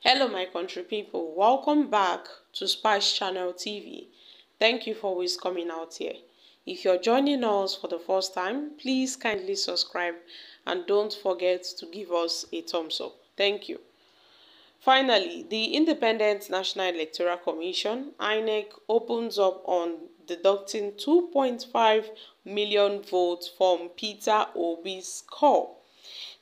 Hello my country people, welcome back to Spice Channel TV. Thank you for always coming out here. If you're joining us for the first time, please kindly subscribe and don't forget to give us a thumbs up. Thank you. Finally, the Independent National Electoral Commission, Inec, opens up on deducting 2.5 million votes from Peter Obi's call.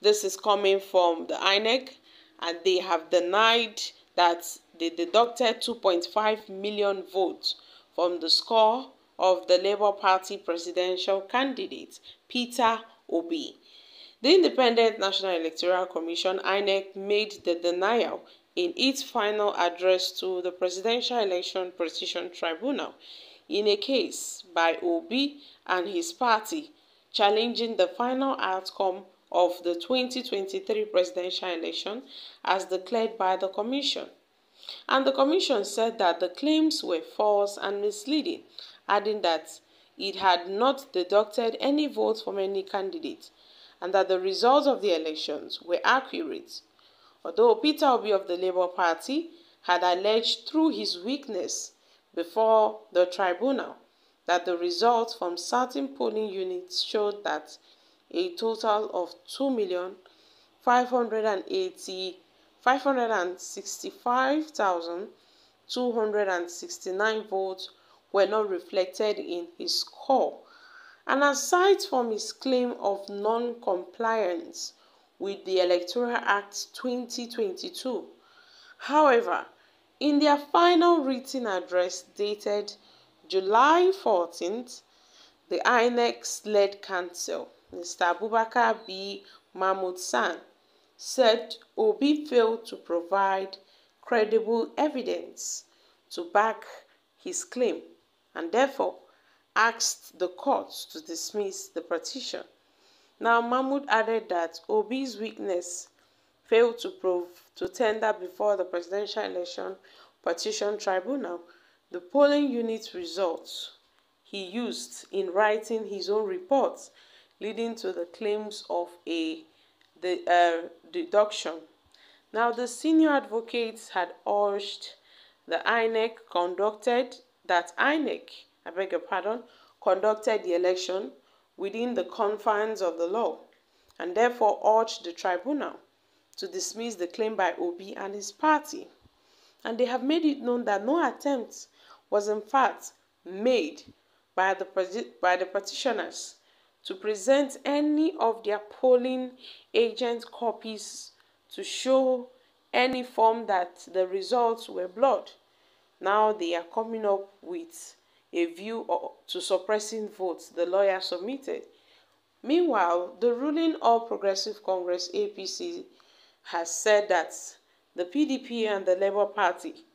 This is coming from the Inec, and they have denied that they deducted 2.5 million votes from the score of the Labour Party presidential candidate, Peter Obi. The Independent National Electoral Commission, INEC, made the denial in its final address to the Presidential Election Petition Tribunal in a case by Obi and his party challenging the final outcome of the 2023 presidential election as declared by the Commission. And the Commission said that the claims were false and misleading, adding that it had not deducted any votes from any candidate and that the results of the elections were accurate. Although Peter Obi of the Labour Party had alleged through his witness before the tribunal that the results from certain polling units showed that a total of 2,565,269 votes were not reflected in his score. And aside from his claim of non-compliance with the Electoral Act 2022, however, in their final written address dated July 14th, the INEC-led counsel, Mr. Abubakar B. Mahmood San, said Obi failed to provide credible evidence to back his claim and therefore asked the court to dismiss the petition. Now, Mahmood added that Obi's witness failed to tender before the Presidential Election Petition Tribunal the polling unit results he used in writing his own report, leading to the claims of a deduction. Now, the senior advocates had urged the INEC conducted the election within the confines of the law and therefore urged the tribunal to dismiss the claim by Obi and his party. And they have made it known that no attempt was in fact made by the petitioners to present any of their polling agent copies to show any form that the results were blurred. Now they are coming up with a view to suppressing votes the lawyer submitted. Meanwhile, the ruling All Progressive Congress APC has said that the PDP and the Labour Party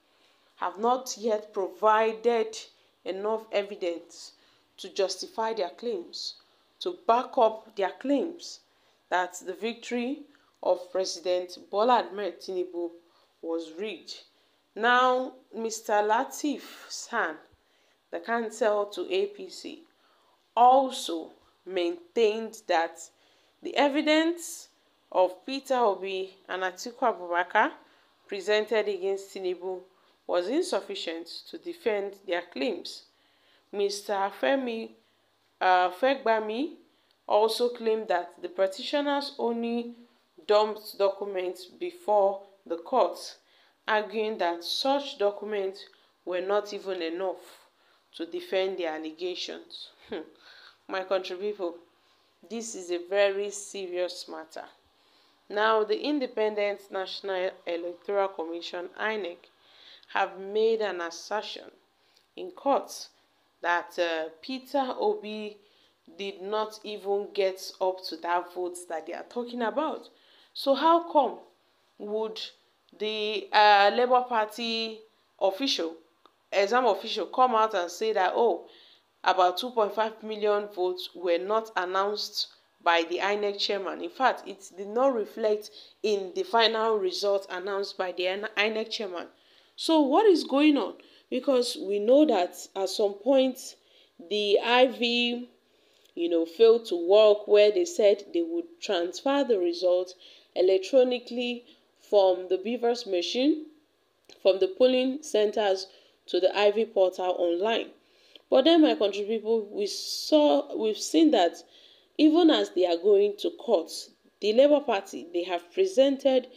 have not yet provided enough evidence to justify their claims, to back up their claims that the victory of President Bola Ahmed Tinubu was rigged. Now, Mr. Lateef San, the counsel to APC, also maintained that the evidence of Peter Obi and Atiku Abubakar presented against Tinubu was insufficient to defend their claims. Mr. Fegbami also claimed that the petitioners only dumped documents before the court, arguing that such documents were not even enough to defend their allegations. My country people, this is a very serious matter. Now, the Independent National Electoral Commission, INEC, have made an assertion in court that Peter Obi did not even get up to that vote that they are talking about. So how come would the Labour Party exam official come out and say that, oh, about 2.5 million votes were not announced by the INEC chairman? In fact, it did not reflect in the final results announced by the INEC chairman. So what is going on? Because we know that at some point the IV, failed to work, where they said they would transfer the results electronically from the beavers machine, from the polling centers to the Ivy portal online. But then, my country people, we've seen that even as they are going to court, the Labour Party, they have presented,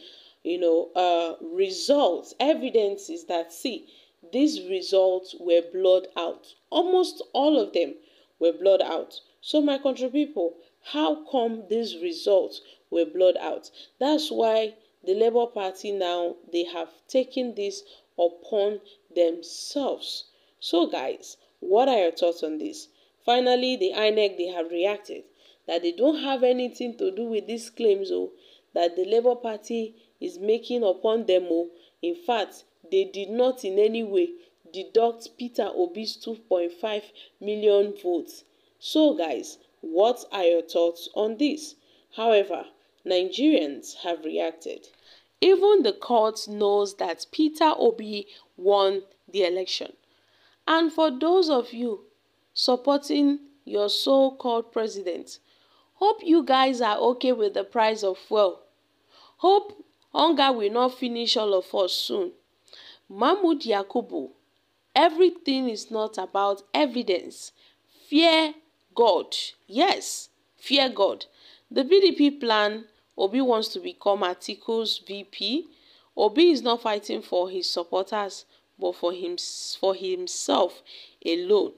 results, evidences that, see, these results were blurred out. Almost all of them were blurred out. So, my country people, how come these results were blurred out? That's why the Labour Party now, they have taken this upon themselves. So, guys, what are your thoughts on this? Finally, the Inec, they have reacted that they don't have anything to do with these claims, that the Labour Party is making upon them. In fact, they did not in any way deduct Peter Obi's 2.5 million votes. So, guys, what are your thoughts on this? However, Nigerians have reacted. Even the court knows that Peter Obi won the election. And for those of you supporting your so-called president, hope you guys are okay with the price of fuel. Hope hunger will not finish all of us soon. Mahmoud Yakubu, everything is not about evidence. Fear God. Yes, fear God. The PDP plan, Obi wants to become Atiku's VP. Obi is not fighting for his supporters, but for himself alone.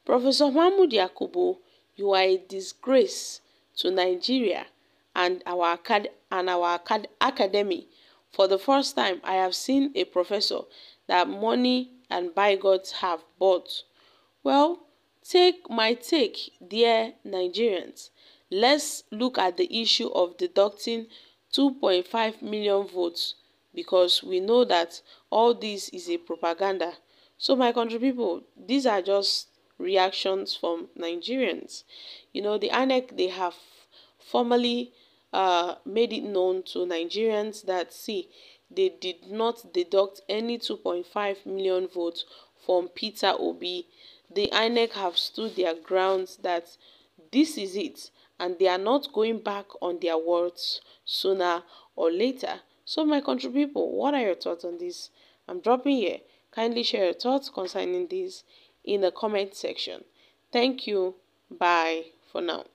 Professor Mahmoud Yakubu, you are a disgrace to Nigeria and our academy. For the first time, I have seen a professor that money and bigots have bought. Well, take my take, dear Nigerians. Let's look at the issue of deducting 2.5 million votes, because we know that all this is a propaganda. So, my country people, these are just reactions from Nigerians. The Inec, they have formally made it known to Nigerians that, see, they did not deduct any 2.5 million votes from Peter Obi. The Inec have stood their grounds that this is it, and they are not going back on their words sooner or later. So, my country people, what are your thoughts on this? I'm dropping here. Kindly share your thoughts concerning this in the comment section. Thank you. Bye for now.